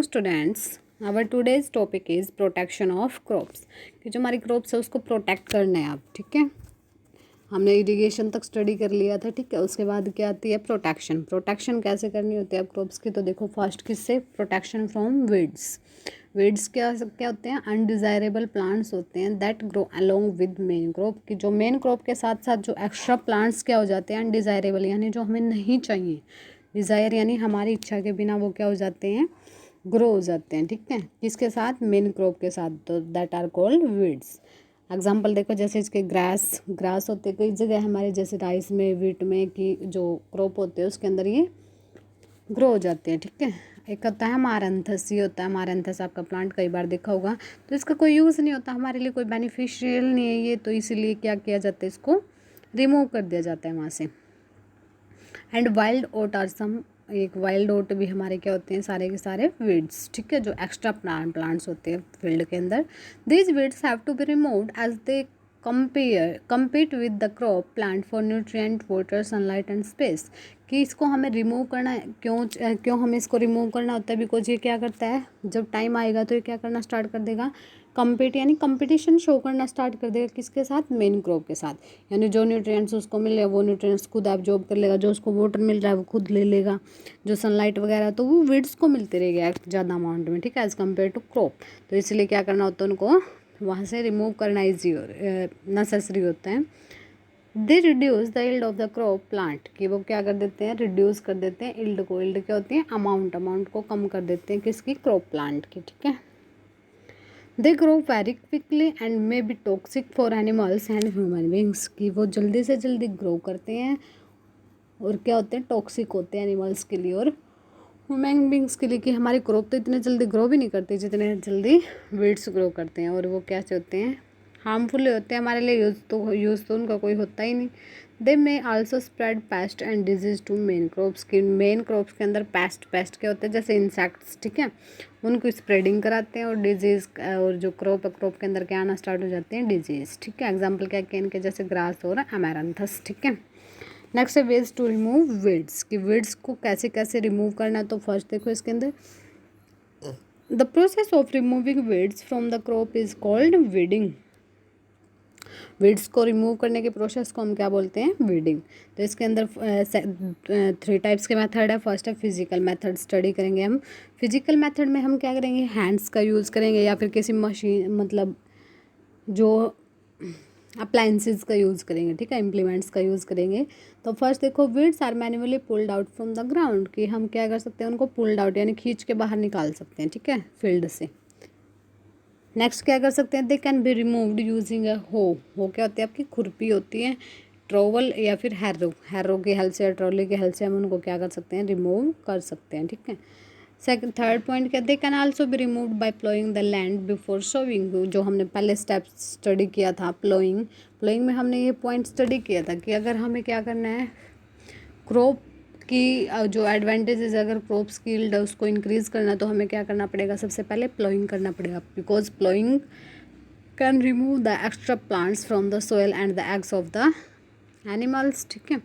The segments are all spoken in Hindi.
Students, our today's topic is protection of crops. कि जो हमारी क्रॉप्स है उसको प्रोटेक्ट करना है अब। ठीक है, हमने इरिगेशन तक स्टडी कर लिया था। ठीक है, उसके बाद क्या आती है प्रोटेक्शन। प्रोटेक्शन कैसे करनी होती है अब क्रॉप्स की, तो देखो फर्स्ट किससे, प्रोटेक्शन फ्रॉम वीड्स। वीड्स क्या क्या होते हैं, अनडिज़ायरेबल प्लांट्स होते हैं that grow along with main crop. कि जो मेन क्रॉप के साथ साथ जो एक्स्ट्रा प्लांट्स क्या हो जाते हैं, अनडिज़ायरेबल यानी जो हमें नहीं चाहिए। डिज़ायर यानी हमारी इच्छा के बिना वो क्या हो जाते हैं, ग्रो हो जाते हैं। ठीक है, किसके साथ, मेन क्रॉप के साथ, तो that are called weeds. Example देखो, जैसे इसके ग्रास होते हैं कई जगह हमारे, जैसे राइस में, वीट में, कि जो क्रॉप होते हैं उसके अंदर ये ग्रो हो जाते हैं। ठीक है, एक होता है अमारंथस, ये होता है अमारंथस, आपका प्लांट कई बार देखा होगा। तो इसका कोई यूज़ नहीं होता हमारे लिए, कोई बेनिफिशियल नहीं है ये, तो इसीलिए क्या किया जाता है, इसको रिमूव कर दिया जाता है वहाँ से। And wild oat are some, एक वाइल्ड ओट भी हमारे क्या होते हैं, सारे के सारे वीड्स। ठीक है, जो एक्स्ट्रा प्लांट्स होते हैं फील्ड के अंदर। These weeds have to be removed as they compete with the crop plant for nutrient, water, sunlight and space। कि इसको हमें रिमूव करना है, क्यों हमें इसको रिमूव करना होता है, बिकॉज ये क्या करता है, जब टाइम आएगा तो ये क्या करना स्टार्ट कर देगा, कम्पीट यानी कंपटीशन शो करना स्टार्ट कर देगा, किसके साथ, मेन क्रॉप के साथ। यानी जो न्यूट्रिएंट्स उसको मिले वो न्यूट्रिएंट्स खुद एब्जॉर्ब कर लेगा, जो उसको वाटर मिल रहा है वो खुद ले लेगा, जो सनलाइट वगैरह तो वो वीड्स को मिलते रहेगा ज़्यादा अमाउंट में। ठीक है, एज़ कम्पेयर टू क्रॉप। तो इसलिए क्या करना होता है, उनको वहाँ से रिमूव करना ईजी नेसेसरी होता है। They reduce the yield of the crop plant. कि वो क्या कर देते हैं, रिड्यूस कर देते हैं इल्ड को। इल्ड क्या होती है, अमाउंट को कम कर देते हैं किसकी, क्रॉप प्लांट की। ठीक है, they grow very quickly and may be toxic for animals and human beings. कि वो जल्दी से जल्दी ग्रो करते हैं और क्या होते हैं, टॉक्सिक होते हैं एनिमल्स के लिए और ह्यूमन बींग्स के लिए। कि हमारी क्रॉप तो इतने जल्दी ग्रो भी नहीं करती जितने जल्दी वीड्स ग्रो करते हैं, और वो कैसे होते हैं, हार्मफुल होते हैं हमारे लिए। यूज़ तो उनका कोई होता ही नहीं। They may also spread pest and disease to main crops. की मेन क्रॉप्स के अंदर पेस्ट क्या होते हैं, जैसे इंसेक्ट्स। ठीक है, उनको स्प्रेडिंग कराते हैं, और डिजीज़, और जो क्रॉप के अंदर क्या आना स्टार्ट हो जाते हैं, डिजीज़। ठीक है, एग्जाम्पल क्या क्या इनके, जैसे ग्रास और अमेरंथस। ठीक है, नेक्स्ट है वेज टू रिमूव वीड्स। कि वीड्स को कैसे कैसे रिमूव करना है, तो फर्स्ट देखो इसके अंदर, the process of removing weeds from the crop is called weeding. Weeds को रिमूव करने के प्रोसेस को हम क्या बोलते हैं, वीडिंग। तो इसके अंदर 3 टाइप्स के मेथड है। फर्स्ट है फिजिकल मेथड, स्टडी करेंगे हम। फिजिकल मेथड में हम क्या करेंगे, हैंड्स का यूज़ करेंगे या फिर किसी मशीन, मतलब जो अप्लाइंसेस का यूज़ करेंगे। ठीक है, इम्प्लीमेंट्स का यूज़ करेंगे। तो फर्स्ट देखो, weeds are manually pulled out from the ground. कि हम क्या कर सकते हैं, उनको पुल्ड आउट यानी खींच के बाहर निकाल सकते हैं। ठीक है, फील्ड से। नेक्स्ट क्या कर सकते हैं, they can be removed using a हो क्या होती है, आपकी खुरपी होती है, ट्रोवल या फिर हैरो की हेल्प से या ट्रॉली की हेल्प से हम उनको क्या कर सकते हैं, रिमूव कर सकते हैं। ठीक है, सेकंड थर्ड पॉइंट क्या, they can also be removed by ploughing the land before sowing. जो हमने पहले स्टेप स्टडी किया था, प्लोइंग में हमने ये पॉइंट स्टडी किया था कि अगर हमें क्या करना है, क्रॉप की जो एडवांटेजेस, अगर क्रॉप्स की यील्ड है उसको इंक्रीज़ करना, तो हमें क्या करना पड़ेगा, सबसे पहले प्लोइंग करना पड़ेगा। Because ploughing can remove the extra plants from the soil and the eggs of the animals. ठीक है,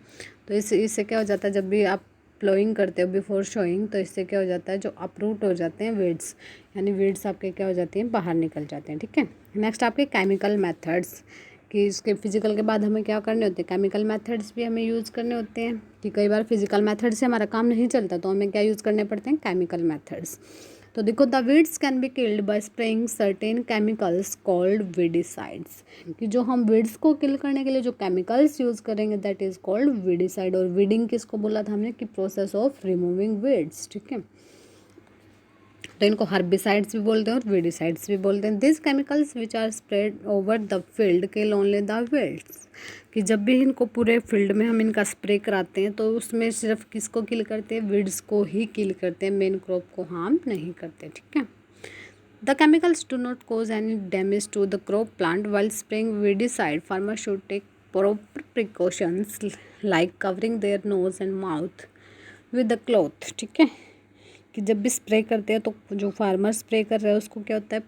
तो इससे क्या हो जाता है, जब भी आप प्लोइंग करते हो बिफोर शोइंग, तो इससे क्या हो जाता है, जो अपरूट हो जाते हैं वीड्स, यानी वीड्स आपके क्या हो जाती हैं, बाहर निकल जाते हैं। ठीक है, नेक्स्ट आपके केमिकल मेथड्स। कि इसके फिजिकल के बाद हमें क्या करने होते हैं, केमिकल मेथड्स भी हमें यूज़ करने होते हैं। कि कई बार फिजिकल मेथड से हमारा काम नहीं चलता, तो हमें क्या यूज़ करने पड़ते हैं, केमिकल मेथड्स। तो देखो, the weeds can be killed by spraying certain chemicals called weedicides. कि जो हम वीड्स को किल करने के लिए जो केमिकल्स यूज़ करेंगे, दैट इज़ कॉल्ड वीडिसाइड। और वीडिंग किसको बोला था हमने, कि प्रोसेस ऑफ रिमूविंग वीड्स। ठीक है, तो इनको हर्बिसाइड्स भी बोलते हैं और वीडिसाइड्स भी बोलते हैं। This chemicals which are spread over the field kill only the weeds. कि जब भी इनको पूरे फील्ड में हम इनका स्प्रे कराते हैं, तो उसमें सिर्फ किसको किल करते हैं, वीड्स को ही किल करते हैं, मेन क्रॉप को हार्म नहीं करते। ठीक है, the chemicals do not cause any damage to the crop plant while spraying weedicide. Farmer should take proper precautions like covering their nose and mouth with the cloth. ठीक है, कि जब भी स्प्रे करते हैं तो जो फार्मर स्प्रे कर रहा है उसको क्या होता है,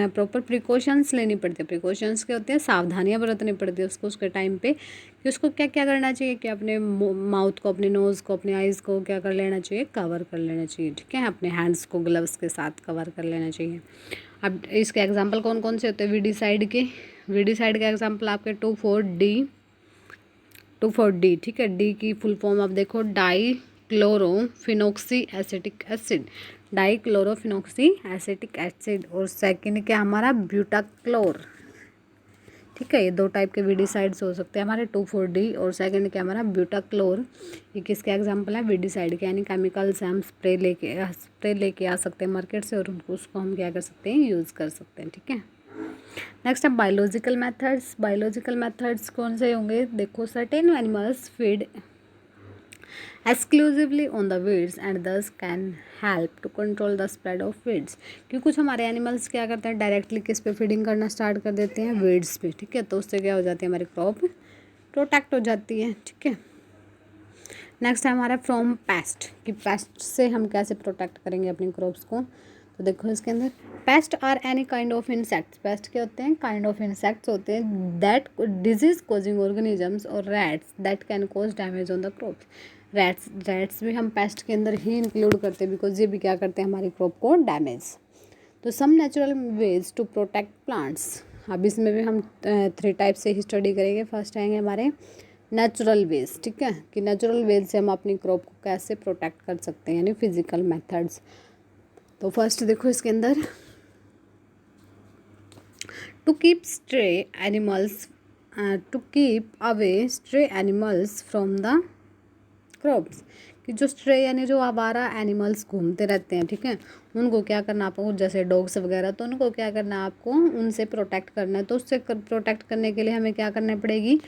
प्रॉपर प्रिकॉशंस लेनी पड़ती है। प्रिकॉशंस क्या होते हैं, सावधानियां बरतनी पड़ती है उसको उसके टाइम पे, कि उसको क्या क्या करना चाहिए, कि अपने माउथ को, अपने नोज़ को, अपने आइज़ को क्या कर लेना चाहिए, कवर कर लेना चाहिए, ठीक है। अपने हैंड्स को ग्लव्स के साथ कवर कर लेना चाहिए। अब इसके एग्जाम्पल कौन कौन से होते हैं वीडिसाइड के? वीडिसाइड का एग्जाम्पल आपके 2,4-D, ठीक है। डी की फुल फॉर्म आप देखो, di chlorophenoxy acetic acid, di chlorophenoxy acetic acid. और सेकंड क्या हमारा, ब्यूटाक्लोर, ठीक है। ये दो टाइप के वीडिसाइड्स हो सकते हैं हमारे, 2,4-D और सेकंड क्या हमारा, ब्यूटाक्लोर। ये किसके एग्जाम्पल है, वीडिसाइड के, यानी केमिकल से हम स्प्रे लेके आ सकते हैं मार्केट से, और उनको उसको हम क्या कर सकते हैं, यूज़ कर सकते हैं, ठीक है। नेक्स्ट है बायोलॉजिकल मेथड्स। बायोलॉजिकल मेथड्स कौन से होंगे, देखो, certain animals feed exclusively on the weeds and thus can help to control the spread of weeds. कि कुछ हमारे एनिमल्स क्या करते हैं, डायरेक्टली किस पे फीडिंग करना स्टार्ट कर देते हैं, वीड्स पे, ठीक है। तो उससे क्या हो जाती है, हमारी क्रॉप प्रोटेक्ट हो जाती है, ठीक है। नेक्स्ट है हमारा फ्रॉम पेस्ट, कि पेस्ट से हम कैसे प्रोटेक्ट करेंगे अपनी क्रॉप्स को। तो देखो इसके अंदर, pest are any kind of insects. Pest क्या होते हैं, काइंड ऑफ इंसेक्ट्स होते हैं दैट डिजीज कॉजिंग ऑर्गेनिजम्स और rats that can cause damage on the crops. Rats भी हम पेस्ट के अंदर ही इंक्लूड करते हैं, बिकॉज ये भी क्या करते हैं, हमारी क्रॉप को डैमेज। तो some natural ways to protect plants. अब इसमें भी हम 3 टाइप से ही स्टडी करेंगे। फर्स्ट आएंगे हमारे नेचुरल वेज, ठीक है, कि नेचुरल वेज से हम अपनी क्रॉप को कैसे प्रोटेक्ट कर सकते हैं, यानी फिजिकल मेथड्स। तो फर्स्ट देखो इसके अंदर, to keep away stray animals from the crops. कि जो स्ट्रे यानी जो आवारा एनिमल्स घूमते रहते हैं, ठीक है, उनको क्या करना आपको, जैसे डॉग्स वगैरह, तो उनको क्या करना है, आपको उनसे प्रोटेक्ट करना है। तो उससे प्रोटेक्ट करने के लिए हमें क्या करना पड़ेगी,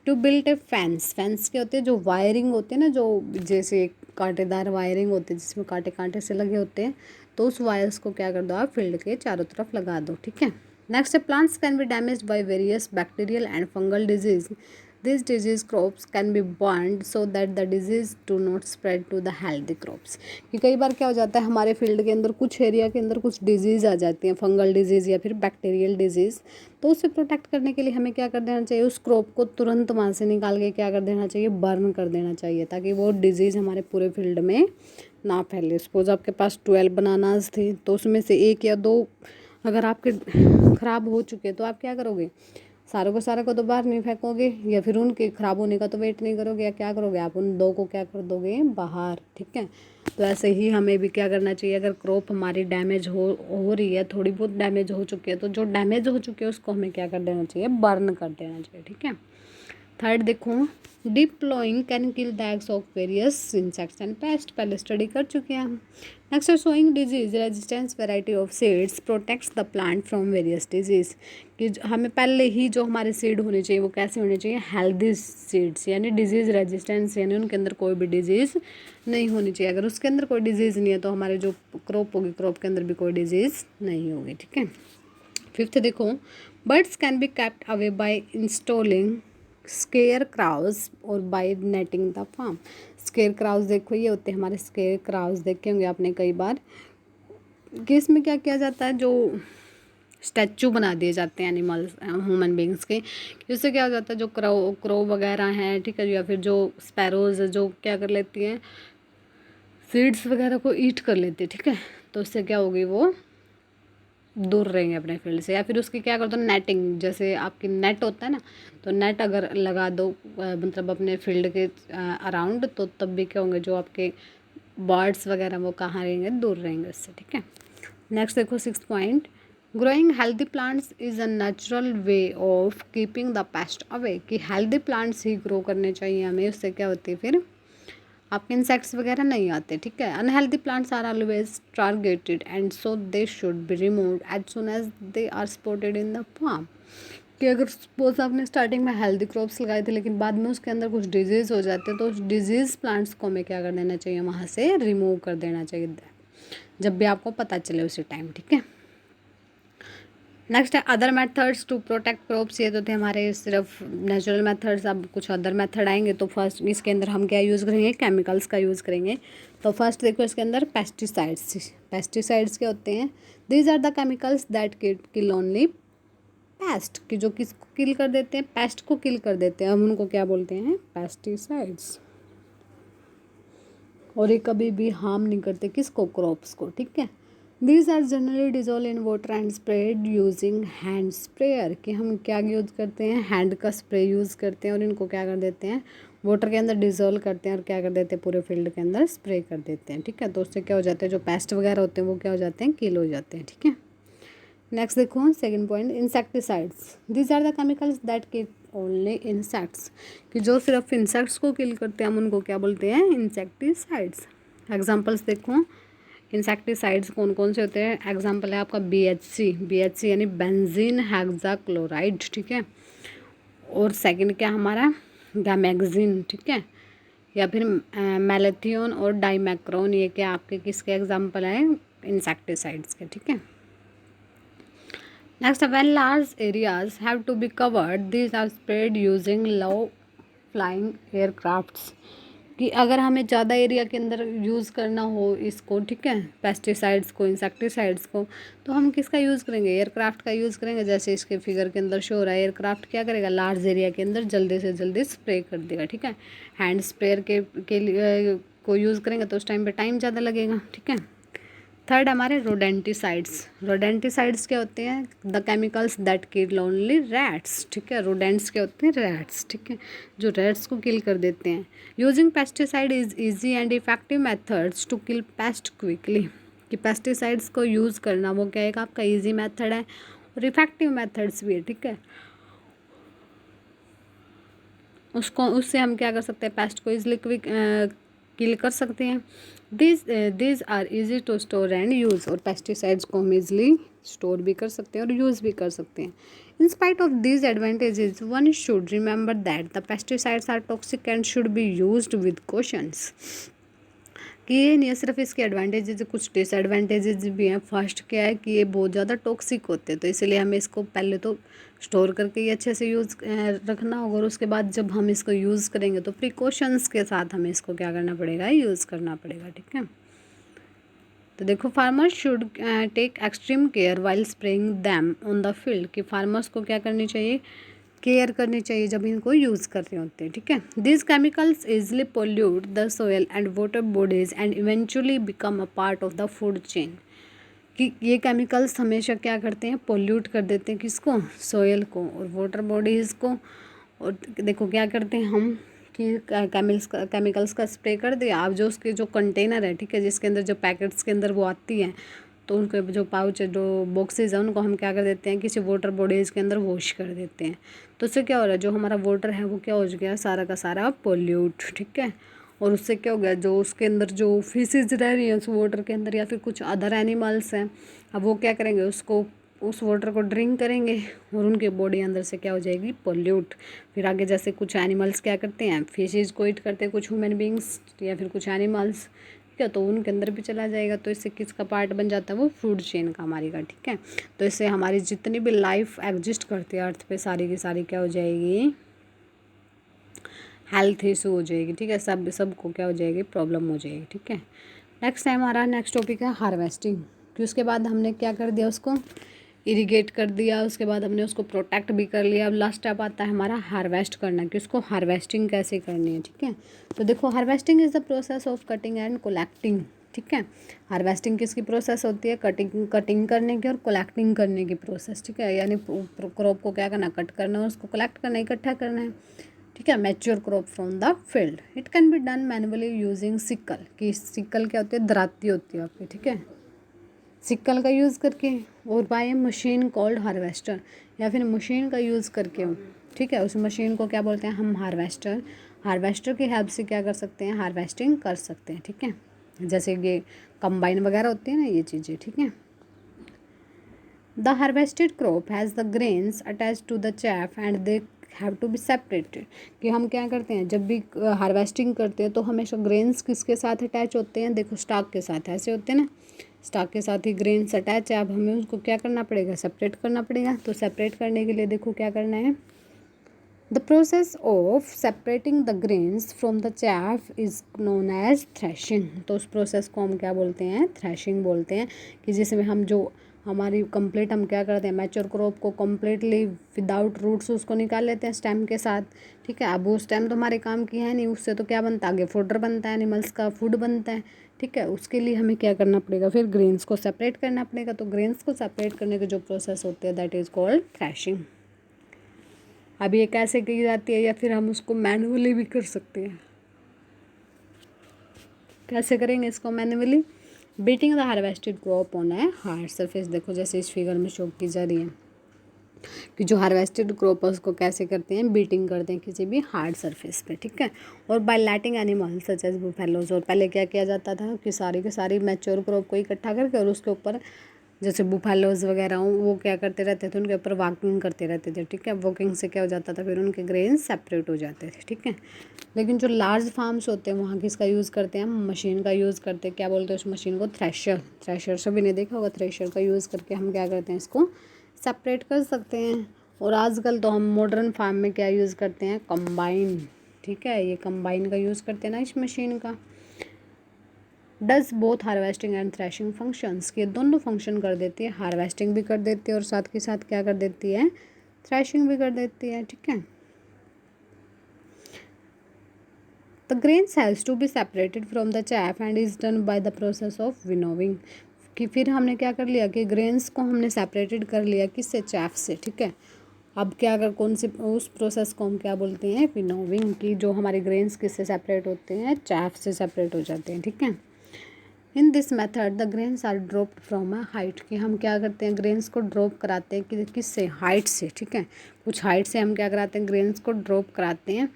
to build a fence. Fence क्या होती है, जो वायरिंग होती है ना, जो जैसे कांटेदार वायरिंग होती है जिसमें कांटे कांटे से लगे होते हैं, तो उस वायर्स को क्या कर दो आप, फील्ड के चारों तरफ लगा दो, ठीक है। Next, plants can be damage by various bacterial and fungal disease. This disease crops can be burned so that the disease do not spread to the healthy crops. कि कई बार क्या हो जाता है, हमारे फील्ड के अंदर कुछ एरिया के अंदर कुछ डिजीज़ आ जाती हैं, फंगल डिजीज़ या फिर बैक्टीरियल डिजीज़। तो उससे प्रोटेक्ट करने के लिए हमें क्या कर देना चाहिए, उस क्रॉप को तुरंत वहाँ से निकाल के क्या कर देना चाहिए, बर्न कर देना चाहिए, ताकि वो डिजीज़ हमारे पूरे फील्ड में ना फैले। सपोज आपके पास 12 बनानाज थे, तो उसमें से 1 या 2 अगर आपके ख़राब हो चुके तो आप क्या करोगे, सारे को तो बाहर नहीं फेंकोगे, या फिर उनके ख़राब होने का तो वेट नहीं करोगे, या क्या करोगे, आप उन 2 को क्या कर दोगे, बाहर, ठीक है। तो ऐसे ही हमें भी क्या करना चाहिए, अगर क्रॉप हमारी डैमेज हो रही है, थोड़ी बहुत डैमेज हो चुकी है, तो जो डैमेज हो चुकी है उसको हमें क्या कर देना चाहिए, बर्न कर देना चाहिए, ठीक है। थर्ड देखो, deep ploughing can kill the eggs of various insects and pest, पहले स्टडी कर चुके हैं हम। Next, sowing disease resistance variety of seeds protects the plant from various disease. कि हमें पहले ही जो हमारे सीड होने चाहिए वो कैसे होने चाहिए, हेल्दी सीड्स, यानी डिजीज़ रेजिस्टेंस, यानी उनके अंदर कोई भी डिजीज़ नहीं होनी चाहिए। अगर उसके अंदर कोई डिजीज़ नहीं है तो हमारे जो क्रॉप होगी, क्रॉप के अंदर भी कोई डिजीज़ नहीं होगी, ठीक है। फिफ्थ देखो, birds can be kept away by installing scarecrows और by netting the farm. Scarecrows देखो, ये होते हैं हमारे स्केयर क्राउज, देखे होंगे आपने कई बार, कि इसमें क्या किया जाता है, जो स्टैचू बना दिए जाते हैं एनिमल्स, ह्यूमन बींग्स के। इससे क्या हो जाता है, जो क्रो वगैरह हैं, ठीक है, या फिर जो स्पैरोज जो क्या कर लेती हैं, सीड्स वगैरह को ईट कर लेती है, ठीक है। तो उससे क्या होगी, वो दूर रहेंगे अपने फील्ड से। या फिर उसकी क्या कर दो, नेटिंग, जैसे आपकी नेट होता है ना, तो नेट अगर लगा दो मतलब अपने फील्ड के अराउंड, तो तब भी क्या होंगे, जो आपके बर्ड्स वगैरह वो कहाँ रहेंगे, दूर रहेंगे उससे, ठीक है। नेक्स्ट देखो 6th point, growing healthy plants is a natural way of keeping the paste away. कि हेल्दी प्लांट्स ही ग्रो करने चाहिए हमें, उससे क्या होती है, फिर आपके इंसेक्ट्स वगैरह नहीं आते, ठीक है। Unhealthy plants are always targeted and so they should be removed as soon as they are spotted in the farm. कि अगर सपोज आपने स्टार्टिंग में हेल्दी क्रॉप्स लगाए थे, लेकिन बाद में उसके अंदर कुछ डिजीज़ हो जाते हैं, तो उस डिजीज़ प्लांट्स को हमें क्या कर देना चाहिए, वहाँ से रिमूव कर देना चाहिए, जब भी आपको पता चले उसी टाइम, ठीक है। नेक्स्ट है other methods to protect crops. ये तो थे हमारे सिर्फ नेचुरल मेथड्स, अब कुछ अदर मेथड आएंगे। तो फर्स्ट इसके अंदर हम क्या यूज़ करेंगे, केमिकल्स का यूज़ करेंगे। तो फर्स्ट देखो इसके अंदर पेस्टिसाइड्स। पेस्टिसाइड्स क्या होते हैं, these are the chemicals that kill only pest, कि जो किसको किल कर देते हैं, पेस्ट को किल कर देते हैं, हम उनको क्या बोलते हैं, पेस्टिसाइड्स। और ये कभी भी हार्म नहीं करते किसको, क्रॉप्स को, ठीक है। These are generally dissolve in water and spread using hand sprayer, कि हम क्या यूज़ करते हैं, हैंड का स्प्रे यूज़ करते हैं और इनको क्या कर देते हैं, वाटर के अंदर डिजोल्व करते हैं और क्या कर देते हैं, पूरे फील्ड के अंदर स्प्रे कर देते हैं, ठीक है। तो उससे क्या हो जाता है, जो पेस्ट वगैरह होते हैं वो क्या हो जाते हैं, किल हो जाते हैं, ठीक है। नेक्स्ट देखो second point, insecticides. These are the chemicals that kill only insects, कि जो सिर्फ इंसेक्ट्स को किल करते हैं हम उनको क्या बोलते हैं, इंसेक्टिसाइड्स। एग्जांपल्स देखो, इंसेक्टिसाइड्स कौन कौन से होते हैं। एग्जांपल है आपका BHC यानी बेंजीन हेक्साक्लोराइड, ठीक है। और सेकंड क्या हमारा, गैमेक्सिन, ठीक है, या फिर मैलेथियोन और डाइमैक्रोन, ये क्या आपके किसके एग्जांपल है, इंसेक्टिसाइड्स के, ठीक है। Next, when large areas have to be covered, these are sprayed using low flying aircrafts, कि अगर हमें ज़्यादा एरिया के अंदर यूज़ करना हो इसको, ठीक है, पेस्टिसाइड्स को, इंसेक्टिसाइड्स को, तो हम किसका यूज़ करेंगे, एयरक्राफ्ट का यूज़ करेंगे। जैसे इसके फिगर के अंदर शो हो रहा है, एयरक्राफ्ट क्या करेगा, लार्ज एरिया के अंदर जल्दी से जल्दी स्प्रे कर देगा, ठीक है। हैंड स्प्रेयर के लिए को यूज़ करेंगे तो उस टाइम पे टाइम ज़्यादा लगेगा, ठीक है। थर्ड हमारे रोडेंटिसाइड्स। रोडेंटिसाइड्स क्या होते हैं, the chemicals that kill only rats, ठीक है। रोडेंट्स क्या होते हैं, रैट्स, ठीक है, जो रैट्स को किल कर देते हैं। Using pesticide is easy and effective methods to kill pest quickly, कि पेस्टिसाइड्स को यूज़ करना वो क्या है, आपका ईजी मेथड है और इफेक्टिव मेथड्स भी है, ठीक है। उससे हम क्या कर सकते हैं, पेस्ट को इजली किल कर सकते हैं। This are easy to store and use, और पेस्टिसाइड्स को हम इजली स्टोर भी कर सकते हैं और यूज़ भी कर सकते हैं। In spite of these advantages one should remember that the pesticides are toxic and should be used with cautions, कि ये नहीं सिर्फ इसके एडवांटेजेस, कुछ डिसएडवांटेजेस भी हैं। फर्स्ट क्या है कि ये बहुत ज़्यादा टॉक्सिक होते हैं, तो इसलिए हमें इसको पहले तो स्टोर करके ही अच्छे से यूज़ रखना होगा, और उसके बाद जब हम इसको यूज़ करेंगे तो प्रिकॉशंस के साथ हमें इसको क्या करना पड़ेगा, यूज़ करना पड़ेगा, ठीक है। तो देखो, farmers should take extreme care while spraying them on the field, कि फार्मर्स को क्या करनी चाहिए, केयर करनी चाहिए जब इनको यूज़ कर रहे होते हैं, ठीक है। This chemicals easily pollute the soil and water bodies and eventually become a part of the food chain, कि ये केमिकल्स हमेशा क्या करते हैं, पोल्यूट कर देते हैं किसको, सोयल को और वाटर बॉडीज़ को। और देखो क्या करते हैं हम, कि केमिकल्स का स्प्रे कर दिया, अब जो उसके जो कंटेनर है, ठीक है, जिसके अंदर जो पैकेट्स के अंदर वो आती हैं, तो उनके जो पाउच है, जो बॉक्सेज है, उनको हम क्या कर देते हैं, किसी वाटर बॉडीज़ के अंदर वॉश कर देते हैं। तो उससे क्या हो रहा है, जो हमारा वाटर है वो क्या हो गया, सारा का सारा पोल्यूट, ठीक है। और उससे क्या हो गया, जो उसके अंदर जो फिशेज रह रही हैं उस वाटर के अंदर, या फिर कुछ अदर एनिमल्स हैं, अब वो क्या करेंगे, उसको उस वाटर को ड्रिंक करेंगे और उनके बॉडी अंदर से क्या हो जाएगी, पोल्यूट। फिर आगे जैसे कुछ एनिमल्स क्या करते हैं, फिशेज को ईट करते हैं, कुछ ह्यूमन बींग्स या फिर कुछ एनिमल्स, ठीक है, तो उनके अंदर भी चला जाएगा। तो इससे किसका पार्ट बन जाता है, वो फूड चेन का हमारी का, ठीक है। तो इससे हमारी जितनी भी लाइफ एग्जिस्ट करती है अर्थ पे, सारी की सारी क्या हो जाएगी, हेल्थ इशू हो जाएगी, ठीक है, सबको क्या हो जाएगी, प्रॉब्लम हो जाएगी, ठीक है। नेक्स्ट है हमारा नेक्स्ट टॉपिक है हार्वेस्टिंग, कि उसके बाद हमने क्या कर दिया, उसको इरिगेट कर दिया, उसके बाद हमने उसको प्रोटेक्ट भी कर लिया। अब लास्ट स्टेप आता है हमारा हार्वेस्ट करना, कि उसको हार्वेस्टिंग कैसे करनी है, ठीक है। तो देखो, harvesting is the process of cutting and collecting, ठीक है। हार्वेस्टिंग किसकी प्रोसेस होती है, कटिंग करने की और कलेक्टिंग करने की प्रोसेस, ठीक है। यानी क्रॉप को क्या करना, कट करना और उसको कलेक्ट करना, इकट्ठा करना है, ठीक है। Mature crop from the field, it can be done manually using sickle, कि सिक्कल क्या होती है, दराती होती है आपकी, ठीक है, सिक्कल का यूज़ करके, और बाय ए मशीन कॉल्ड हार्वेस्टर, या फिर मशीन का यूज़ करके, ठीक है। उस मशीन को क्या बोलते हैं हम, हार्वेस्टर की हेल्प से क्या कर सकते हैं, हार्वेस्टिंग कर सकते हैं, ठीक है। जैसे ये कंबाइन वगैरह होती है ना, ये चीज़ें, ठीक है। The harvested crop has the grains attach to the chaff and they have to be separated, कि हम क्या करते हैं, जब भी हार्वेस्टिंग करते हैं तो हमेशा ग्रेन्स किसके साथ अटैच होते हैं, देखो स्टॉक के साथ ऐसे होते हैं ना, स्टॉक के साथ ही ग्रेन्स अटैच है, अब हमें उसको क्या करना पड़ेगा, सेपरेट करना पड़ेगा। तो सेपरेट करने के लिए देखो क्या करना है, the process of separating the grains from the chaff is known as threshing. तो उस प्रोसेस को हम क्या बोलते हैं, थ्रेशिंग बोलते हैं, कि जिसमें हम जो हमारी कंप्लीट हम क्या करते हैं, मैच्योर क्रॉप को कम्प्लीटली विदाउट रूट्स उसको निकाल लेते हैं स्टेम के साथ, ठीक है। अब वो स्टेम तो हमारे काम की है नहीं, उससे तो क्या बनता है, आगे फोडर बनता है, एनिमल्स का फूड बनता है, ठीक है। उसके लिए हमें क्या करना पड़ेगा, फिर ग्रेन्स को सेपरेट करना पड़ेगा। तो ग्रेन्स को सेपरेट करने के जो प्रोसेस होते हैं दैट इज़ कॉल्ड थ्रेशिंग। अब ये कैसे की जाती है, या फिर हम उसको मैनुअली भी कर सकते हैं। कैसे करेंगे इसको manually, beating the harvested crop on a hard surface. देखो जैसे इस फिगर में शो की जा रही है कि जो हार्वेस्टेड क्रॉप है उसको कैसे करते हैं, बीटिंग करते हैं किसी भी हार्ड सरफेस पे, ठीक है। और by letting animals such as buffaloes. और पहले क्या किया जाता था कि सारी के सारी मैच्योर क्रॉप को इकट्ठा करके और उसके ऊपर जैसे बुफेलोज वगैरह हों वो क्या करते रहते थे, उनके ऊपर वॉकिंग करते रहते थे, ठीक है। वॉकिंग से क्या हो जाता था, फिर उनके ग्रेन सेपरेट हो जाते थे, ठीक है। लेकिन जो लार्ज फार्म्स होते हैं वहाँ किसका यूज़ करते हैं, हम मशीन का यूज़ करते हैं। क्या बोलते हैं उस मशीन को, थ्रेशर। थ्रेशर से भी नहीं देखा होगा, थ्रेशर का यूज़ करके हम क्या करते हैं, इसको सेपरेट कर सकते हैं। और आजकल तो हम मॉडर्न फार्म में क्या यूज़ करते हैं, कंबाइन, ठीक है। ये कंबाइन का यूज़ करते हैं ना इस मशीन का। Does both harvesting and threshing functions, ये दोनों फंक्शन कर देती है, हार्वेस्टिंग भी कर देती है और साथ के साथ क्या कर देती है, थ्रेशिंग भी कर देती है, ठीक है। The grains has to be separated from the chaff and is done by the process of winnowing. कि फिर हमने क्या कर लिया कि ग्रेन्स को हमने सेपरेटेड कर लिया किससे, चैफ से, ठीक है। अब क्या अगर कौन सी उस प्रोसेस को हम क्या बोलते हैं, विनोविंग, की जो हमारे ग्रेन्स किससे सेपरेट होते हैं, चैफ से सेपरेट हो जाते हैं, ठीक है। In this method the grains are dropped from a height, कि हम क्या करते हैं, ग्रेन्स को ड्रॉप कराते हैं कि किससे, हाइट से, ठीक है। कुछ हाइट से हम क्या कराते हैं, ग्रेन्स को ड्रॉप कराते हैं।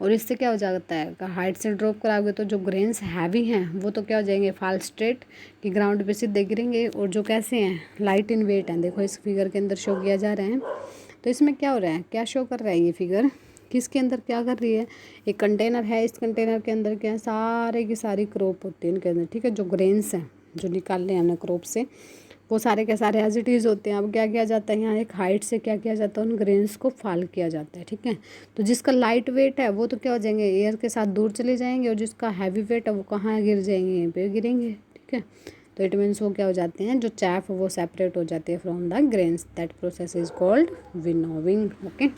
और इससे क्या हो जाता है, हाइट से ड्रॉप कराओगे तो जो ग्रेन्स हैवी हैं वो तो क्या हो जाएंगे, फॉल स्ट्रेट, कि ग्राउंड पे सीधे गिरेंगे। और जो कैसे हैं, लाइट इन वेट हैं, देखो इस फिगर के अंदर शो किया जा रहा है। तो इसमें क्या हो रहा है, क्या शो कर रहा है ये फिगर, किसके अंदर क्या कर रही है, एक कंटेनर है, इस कंटेनर के अंदर क्या है, सारे की सारी क्रॉप होती है इनके अंदर, ठीक है। जो ग्रेन्स हैं जो निकाल रहे हैं हमने क्रॉप से, वो सारे के सारे एज इट इज़ होते हैं। अब क्या किया जाता है, यहाँ एक हाइट से क्या किया जाता है, उन ग्रेन्स को फाल किया जाता है, ठीक है। तो जिसका लाइट वेट है वो तो क्या हो जाएंगे, एयर के साथ दूर चले जाएंगे, और जिसका हैवी वेट है वो कहाँ गिर जाएंगे, यहीं पे गिरेंगे, ठीक है। तो इट मीन्स वो क्या हो जाते हैं, जो चैफ वो सेपरेट हो जाती है from the grains. That process is called winnowing, okay.